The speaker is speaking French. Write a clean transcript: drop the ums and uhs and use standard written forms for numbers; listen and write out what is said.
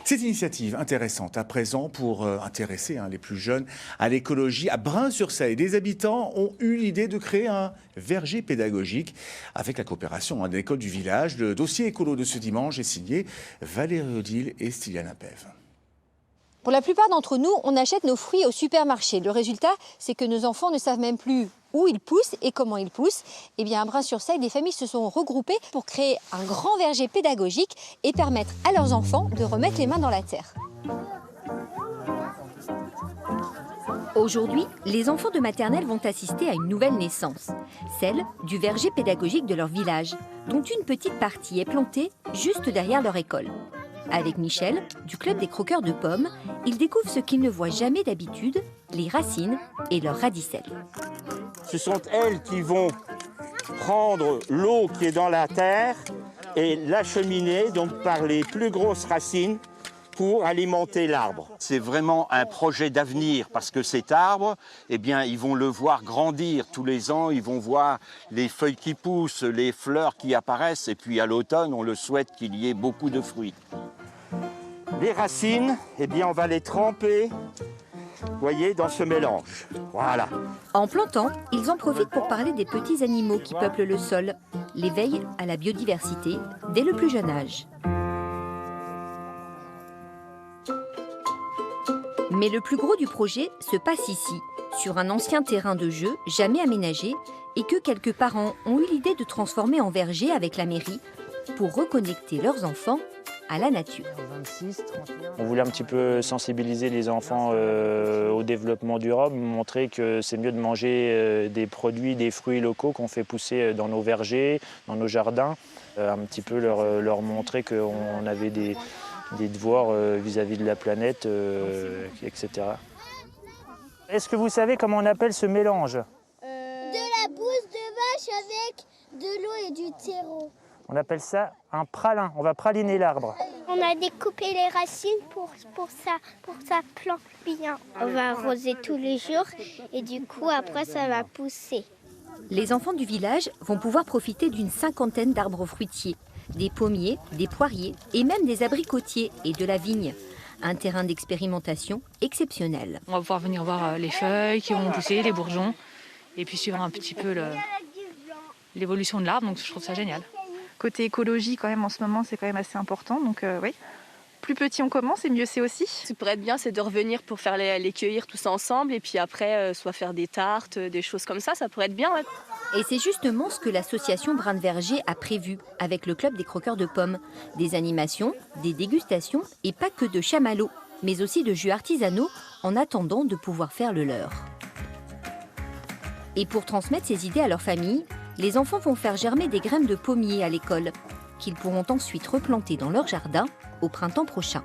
Cette initiative intéressante à présent pour intéresser les plus jeunes à l'écologie. À Brain-sur-Seille, des habitants ont eu l'idée de créer un verger pédagogique avec la coopération de l'école du village. Le dossier écolo de ce dimanche est signé Valérie Odile et Styliane Pev. Pour la plupart d'entre nous, on achète nos fruits au supermarché. Le résultat, c'est que nos enfants ne savent même plus où ils poussent et comment ils poussent. Eh bien, à Brain-sur-Seille, des familles se sont regroupées pour créer un grand verger pédagogique et permettre à leurs enfants de remettre les mains dans la terre. Aujourd'hui, les enfants de maternelle vont assister à une nouvelle naissance, celle du verger pédagogique de leur village, dont une petite partie est plantée juste derrière leur école. Avec Michel, du club des croqueurs de pommes, ils découvrent ce qu'ils ne voient jamais d'habitude, les racines et leurs radicelles. Ce sont elles qui vont prendre l'eau qui est dans la terre et l'acheminer donc par les plus grosses racines pour alimenter l'arbre. C'est vraiment un projet d'avenir parce que cet arbre, eh bien, ils vont le voir grandir tous les ans, ils vont voir les feuilles qui poussent, les fleurs qui apparaissent et puis à l'automne, on le souhaite qu'il y ait beaucoup de fruits. Les racines, eh bien, on va les tremper, vous voyez, dans ce mélange. Voilà. En plantant, ils en profitent pour parler des petits animaux qui peuplent le sol, l'éveil à la biodiversité dès le plus jeune âge. Mais le plus gros du projet se passe ici, sur un ancien terrain de jeu jamais aménagé et que quelques parents ont eu l'idée de transformer en verger avec la mairie pour reconnecter leurs enfants à la nature. On voulait un petit peu sensibiliser les enfants au développement durable, montrer que c'est mieux de manger des produits, des fruits locaux qu'on fait pousser dans nos vergers, dans nos jardins. Un petit peu leur montrer qu'on avait des devoirs vis-à-vis de la planète, etc. Est-ce que vous savez comment on appelle ce mélange? De la bouse de vache avec de l'eau et du terreau. On appelle ça un pralin. On va praliner l'arbre. On a découpé les racines pour ça plante bien. On va arroser tous les jours et du coup après ça va pousser. Les enfants du village vont pouvoir profiter d'une 50aine d'arbres fruitiers, des pommiers, des poiriers et même des abricotiers et de la vigne. Un terrain d'expérimentation exceptionnel. On va pouvoir venir voir les feuilles qui vont pousser, les bourgeons, et puis suivre un petit peu l'évolution de l'arbre, donc je trouve ça génial. Côté écologie, quand même, en ce moment, c'est quand même assez important, donc oui. Plus petit on commence, et mieux c'est aussi. Ce qui pourrait être bien, c'est de revenir pour faire les cueillir tous ensemble, et puis après, soit faire des tartes, des choses comme ça pourrait être bien. Ouais. Et c'est justement ce que l'association Brin de Verger a prévu avec le club des croqueurs de pommes. Des animations, des dégustations et pas que de chamallows, mais aussi de jus artisanaux en attendant de pouvoir faire le leur. Et pour transmettre ces idées à leur famille, les enfants vont faire germer des graines de pommier à l'école, qu'ils pourront ensuite replanter dans leur jardin au printemps prochain.